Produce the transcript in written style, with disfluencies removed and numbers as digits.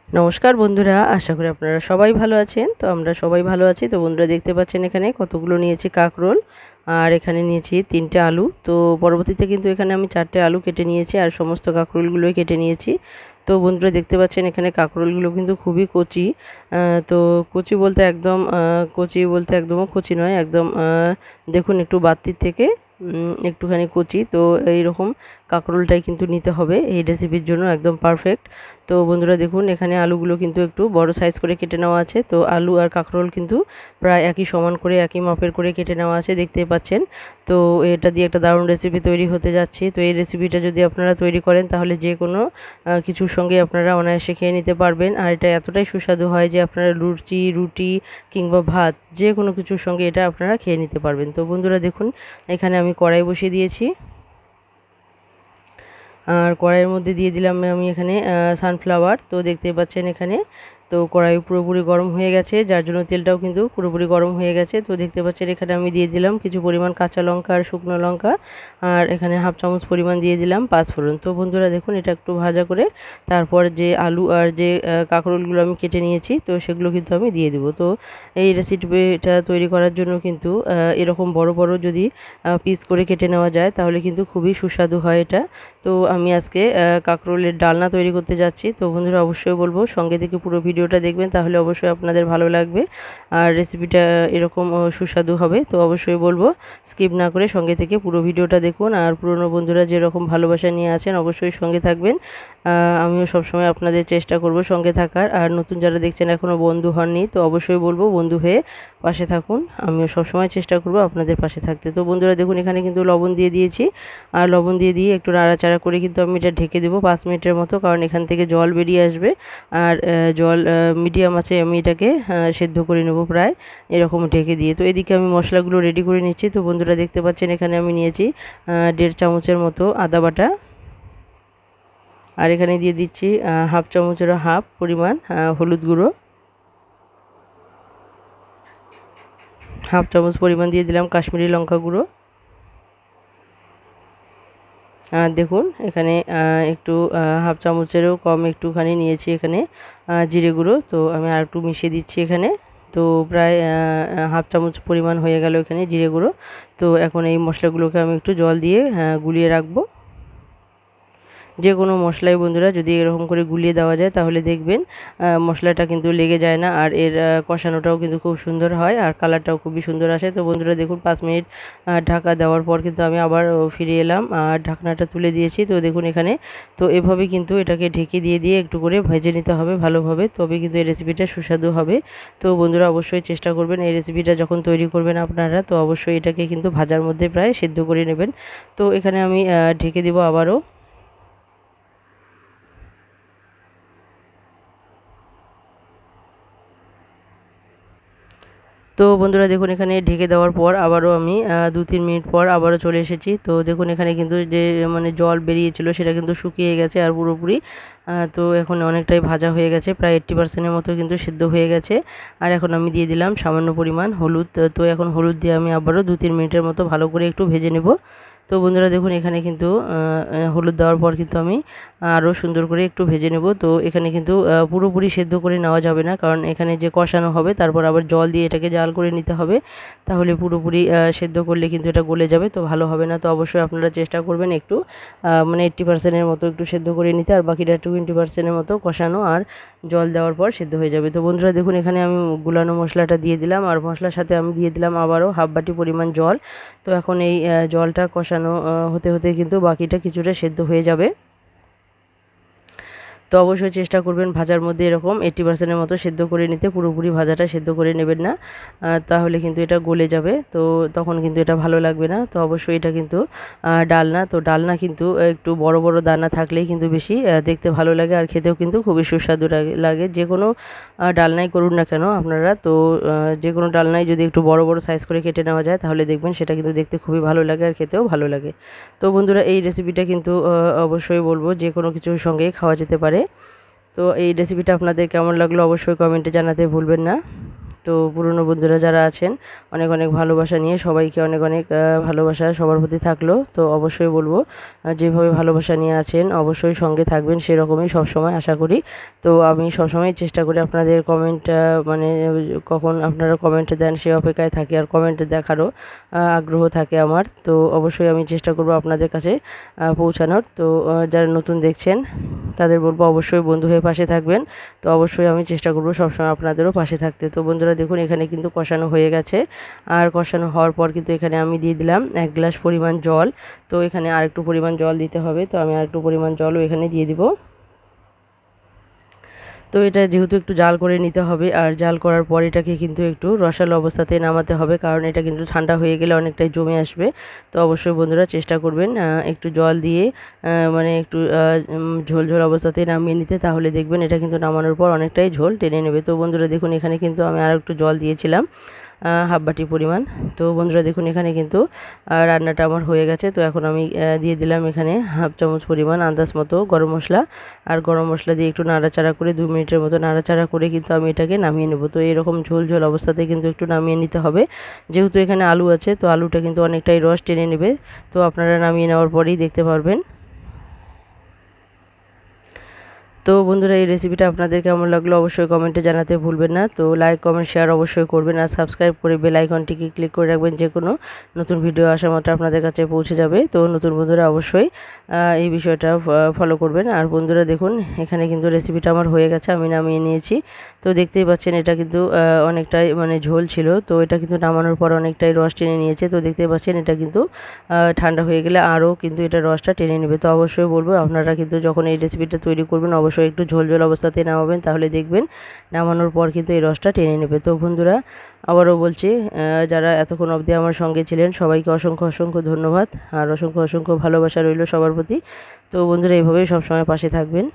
নমস্কার বন্ধুরা, আশা করি আপনারা সবাই ভালো আছেন। তো আমরা সবাই ভালো আছি। তো বন্ধুরা দেখতে পাচ্ছেন এখানে কতগুলো নিয়েছি কাঁকরোল, আর এখানে নিয়েছি 3টে আলু। তো পরবর্তীতে কিন্তু এখানে আমি 4টে আলু কেটে নিয়েছি আর সমস্ত কাঁকরোলগুলোই কেটে নিয়েছি। তো বন্ধুরা দেখতে পাচ্ছেন এখানে কাঁকরোলগুলো কিন্তু খুবই কচি। তো কচি বলতে একদম কচি বলতে একদমও কচি নয়, একদম দেখুন একটু বাড়তির থেকে একটুখানি কচি। তো এইরকম কাঁকরোলটাই কিন্তু নিতে হবে এই রেসিপির জন্য, একদম পারফেক্ট। তো বন্ধুরা দেখুন এখানে আলুগুলো কিন্তু একটু বড় সাইজ করে কেটে নেওয়া আছে। তো আলু আর কাঁকরোল কিন্তু প্রায় একই সমান করে একই মাপের করে কেটে নেওয়া আছে, দেখতেই পাচ্ছেন। তো এটা দিয়ে একটা দারুণ রেসিপি তৈরি হতে যাচ্ছে। তো এই রেসিপিটা যদি আপনারা তৈরি করেন তাহলে যে কোনো কিছুর সঙ্গে আপনারা অনায়াসে খেয়ে নিতে পারবেন। আর এটা এতটাই সুস্বাদু হয় যে আপনারা লুচি, রুটি কিংবা ভাত যে কোনো কিছুর সঙ্গে এটা আপনারা খেয়ে নিতে পারবেন। তো বন্ধুরা দেখুন এখানে আমি কড়াই বসিয়ে দিয়েছি, আর কড়াইয়ের মধ্যে দিয়ে দিলাম আমি এখানে সানফ্লাওয়ার। তো দেখতেই পাচ্ছেন এখানে তো কড়াই পুরোপুরি গরম হয়ে গেছে, যার জন্য তেলটাও কিন্তু পুরোপুরি গরম হয়ে গেছে। তো দেখতে পাচ্ছেন এখানে আমি দিয়ে দিলাম কিছু পরিমাণ কাঁচা লঙ্কা আর শুকনো লঙ্কা, আর এখানে হাফ চামচ পরিমাণ দিয়ে দিলাম পাঁচফোড়ন। তো বন্ধুরা দেখুন এটা একটু ভাজা করে তারপর যে আলু আর যে কাঁকরোলগুলো আমি কেটে নিয়েছি তো সেগুলো কিন্তু আমি দিয়ে দেবো। তো এই রেসিপিটা তৈরি করার জন্য কিন্তু এরকম বড় বড় যদি পিস করে কেটে নেওয়া যায় তাহলে কিন্তু খুবই সুস্বাদু হয় এটা। তো আমি আজকে কাঁকরোলের ডালনা তৈরি করতে যাচ্ছি। তো বন্ধুরা অবশ্যই বলবো সঙ্গে থেকে পুরো ভিডিওটা দেখবেন, তাহলে অবশ্যই আপনাদের ভালো লাগবে আর রেসিপিটা এরকম সুস্বাদু হবে। তো অবশ্যই বলবো স্কিপ না করে সঙ্গে থেকে পুরো ভিডিওটা দেখুন। আর পুরনো বন্ধুরা যেরকম ভালোবাসা নিয়ে আছেন অবশ্যই সঙ্গে থাকবেন। আমিও সবসময় আপনাদের চেষ্টা করব সঙ্গে থাকার। আর নতুন যারা দেখছেন এখনও বন্ধু হননি তো অবশ্যই বলবো বন্ধু হয়ে পাশে থাকুন। আমিও সবসময় চেষ্টা করব আপনাদের পাশে থাকতে। তো বন্ধুরা দেখুন এখানে কিন্তু লবণ দিয়ে দিয়েছি, আর লবণ দিয়ে একটু নাড়াচাড়া করে কিন্তু আমি এটা ঢেকে দেবো 5 মিনিটের মতো, কারণ এখান থেকে জল বেরিয়ে আসবে। আর জল মিডিয়াম আছে আমি এটাকে সেদ্ধ করে নেব প্রায় এরকম ঢেকে দিয়ে। তো এদিকে আমি মশলাগুলো রেডি করে নিচ্ছি। তো বন্ধুরা দেখতে পাচ্ছেন এখানে আমি নিয়েছি 1.5 চামচের মতো আদা বাটা, আর এখানে দিয়ে দিচ্ছি হাফ চামচেরও হাফ পরিমাণ হলুদ গুঁড়ো, হাফ চামচ পরিমাণ দিয়ে দিলাম কাশ্মীরি লঙ্কা গুঁড়ো। আর দেখুন এখানে একটু হাফ চামচেরও কম একটুখানি নিয়েছি এখানে জিরে গুঁড়ো। তো আমি আর একটু মিশিয়ে দিচ্ছি এখানে। তো প্রায় হাফ চামচ পরিমাণ হয়ে গেল এখানে জিরে গুঁড়ো। তো এখন এই মশলাগুলোকে আমি একটু জল দিয়ে গুলিয়ে রাখবো। যে কোনো মশলাই বন্ধুরা যদি এরকম করে গুলিয়ে দেওয়া যায় তাহলে দেখবেন মশলাটা কিন্তু লেগে যায় না, আর এর কষানোটাও কিন্তু খুব সুন্দর হয় আর কালারটাও খুবই সুন্দর আসে। তো বন্ধুরা দেখুন 5 মিনিট ঢাকা দেওয়ার পর কিন্তু আমি আবার ফিরে এলাম আর ঢাকনাটা তুলে দিয়েছি। তো দেখুন এখানে তো এভাবে কিন্তু এটাকে ঢেকে দিয়ে একটু করে ভেজে নিতে হবে ভালোভাবে, তবে কিন্তু এই রেসিপিটা সুস্বাদু হবে। তো বন্ধুরা অবশ্যই চেষ্টা করবেন এই রেসিপিটা যখন তৈরি করবেন আপনারা, তো অবশ্যই এটাকে কিন্তু ভাজার মধ্যে প্রায় সেদ্ধ করে নেবেন। তো এখানে আমি ঢেকে দেবো আবারও। তো বন্ধুরা দেখুন এখানে ঢেকে দেওয়ার পর আবারও আমি 2-3 মিনিট পর আবারও চলে এসেছি। তো দেখুন এখানে কিন্তু যে মানে জল বেরিয়েছিল সেটা কিন্তু শুকিয়ে গেছে আর পুরোপুরি। তো এখন অনেকটাই ভাজা হয়ে গেছে, প্রায় 80% মতো কিন্তু সিদ্ধ হয়ে গেছে। আর এখন আমি দিয়ে দিলাম সামান্য পরিমাণ হলুদ। তো এখন হলুদ দিয়ে আমি আবারও 2-3 মিনিটের মতো ভালো করে একটু ভেজে নেব। তো বন্ধুরা দেখুন এখানে কিন্তু হলুদ দেওয়ার পর কিন্তু আমি আরও সুন্দর করে একটু ভেজে নেব। তো এখানে কিন্তু পুরোপুরি সেদ্ধ করে নেওয়া যাবে না, কারণ এখানে যে কষানো হবে তারপর আবার জল দিয়ে এটাকে জাল করে নিতে হবে, তাহলে পুরোপুরি সেদ্ধ করলে কিন্তু এটা গলে যাবে, তো ভালো হবে না। তো অবশ্যই আপনারা চেষ্টা করবেন একটু মানে 80%-এর মতো একটু সেদ্ধ করে নিতে, আর বাকিটা 20%-এর মতো কষানো আর জল দেওয়ার পর সেদ্ধ হয়ে যাবে। তো বন্ধুরা দেখুন এখানে আমি গুলানো মশলাটা দিয়ে দিলাম, আর মশলার সাথে আমি দিয়ে দিলাম আবারও হাফ বাটি পরিমাণ জল। তো এখন এই জলটা কষানো হতে হতে কিন্তু বাকিটা কিছুটা সেদ্ধ হয়ে যাবে। তো অবশ্যই চেষ্টা করবেন ভাজার মধ্যে এরকম 80%-এর মতো সেদ্ধ করে নিতে, পুরোপুরি ভাজাটা সেদ্ধ করে নেবেন না, তাহলে কিন্তু এটা গলে যাবে, তো তখন কিন্তু এটা ভালো লাগবে না। তো অবশ্যই এটা কিন্তু ডালনা, তো ডালনা কিন্তু একটু বড় বড় দানা থাকলেই কিন্তু বেশি দেখতে ভালো লাগে আর খেতেও কিন্তু খুবই সুস্বাদু লাগে। যে কোনো ডালনাই করুন না কেন আপনারা, তো যে কোনো ডালনাই যদি একটু বড় বড় সাইজ করে কেটে নেওয়া যায় তাহলে দেখবেন সেটা কিন্তু দেখতে খুবই ভালো লাগে আর খেতেও ভালো লাগে। তো বন্ধুরা এই রেসিপিটা কিন্তু অবশ্যই বলবো যে কোনো কিছুর সঙ্গেই খাওয়া যেতে পারে। তো এই রেসিপিটা আপনাদের কেমন লাগলো অবশ্যই কমেন্টে জানাতে ভুলবেন না। তো পুরনো বন্ধুরা যারা আছেন অনেক অনেক ভালোবাসা নিয়ে সবাইকে অনেক অনেক ভালোবাসা সবার প্রতি থাকলো। তো অবশ্যই বলবো যেভাবে ভালোবাসা নিয়ে আছেন অবশ্যই সঙ্গে থাকবেন, সেরকমই সবসময় আশা করি। তো আমি সবসময় চেষ্টা করি আপনাদের কমেন্ট মানে কখন আপনারা কমেন্ট দেন সে অপেক্ষায় থাকি, আর কমেন্ট দেখারও আগ্রহ থাকে আমার। তো অবশ্যই আমি চেষ্টা করব আপনাদের কাছে পৌঁছানোর। তো যারা নতুন দেখছেন তাদের বলবো অবশ্যই বন্ধু হয়ে পাশে থাকবেন। তো অবশ্যই আমি চেষ্টা করব সবসময় আপনাদেরও পাশে থাকতে। তো বন্ধুরা দেখুন এখানে কিন্তু কষানো হয়ে গেছে, আর কষানো হওয়ার পর কিন্তু এখানে আমি দিয়ে দিলাম 1 গ্লাস পরিমাণ জল। তো এখানে আরেকটু পরিমাণ জল দিতে হবে, তো আমি আরেকটু পরিমাণ জলও এখানে দিয়ে দিব। তো এটা যেহেতু একটু জাল করে নিতে হবে, আর জাল করার পর এটাকে কিন্তু একটু রসালো অবস্থাতে নামাতে হবে, কারণ এটা কিন্তু ঠান্ডা হয়ে গেলে অনেকটাই জমে আসবে। তো অবশ্যই বন্ধুরা চেষ্টা করবেন একটু জল দিয়ে মানে একটু ঝোল ঝোল অবস্থাতে নামিয়ে নিতে, তাহলে দেখবেন এটা কিন্তু নামানোর পর অনেকটাই ঝোল টেনে নেবে। তো বন্ধুরা দেখুন এখানে কিন্তু আমি আর একটু জল দিয়েছিলাম হাফ বাটি পরিমাণ। তো বন্ধুরা দেখুন এখানে কিন্তু রান্নাটা আমার হয়ে গেছে। তো এখন আমি দিয়ে দিলাম এখানে হাফ চামচ পরিমাণ আন্দাজ মতো গরম মশলা, আর গরম মশলা দিয়ে একটু নাড়াচাড়া করে 2 মিনিটের মতো নাড়াচাড়া করে কিন্তু আমি এটাকে নামিয়ে নেব। তো এরকম ঝোল ঝোল অবস্থাতে কিন্তু একটু নামিয়ে নিতে হবে, যেহেতু এখানে আলু আছে তো আলুটা কিন্তু অনেকটাই রস টেনে নেবে। তো আপনারা নামিয়ে নেওয়ার পরেই দেখতে পারবেন। তো বন্ধুরা এই রেসিপিটা আপনাদের কেমন লাগলো অবশ্যই কমেন্টে জানাতে ভুলবেন না। তো লাইক কমেন্ট শেয়ার অবশ্যই করবেন, আর সাবস্ক্রাইব করে বেল আইকনটিকে ক্লিক করে রাখবেন, যে কোনো নতুন ভিডিও আসা মাত্র আপনাদের কাছে পৌঁছে যাবে। তো নতুন বন্ধুরা অবশ্যই এই বিষয়টা ফলো করবেন। আর বন্ধুরা দেখুন এখানে কিন্তু রেসিপিটা আমার হয়ে গেছে, আমি নামিয়ে নিয়েছি। তো দেখতেই পাচ্ছেন এটা কিন্তু অনেকটাই মানে ঝোল ছিল, তো এটা কিন্তু নামানোর পর অনেকটাই রস টেনে নিয়েছে। তো দেখতেই পাচ্ছেন এটা কিন্তু ঠান্ডা হয়ে গেলে আরও কিন্তু এটা রসটা টেনে নেবে। তো অবশ্যই বলবো আপনারা কিন্তু যখন এই রেসিপিটা তৈরি করবেন অবশ্যই একটু ঝোল ঝোল অবস্থাতে নামাবেন, তাহলে দেখবেন নামানোর পর কিন্তু এই রসটা টেনে নেবে। তো বন্ধুরা আবারও বলছি যারা এতক্ষণ অবধি আমার সঙ্গে ছিলেন সবাইকে অসংখ্য অসংখ্য ধন্যবাদ, আর অসংখ্য অসংখ্য ভালোবাসা রইল সবার প্রতি। তো বন্ধুরা এইভাবেই সবসময় পাশে থাকবেন।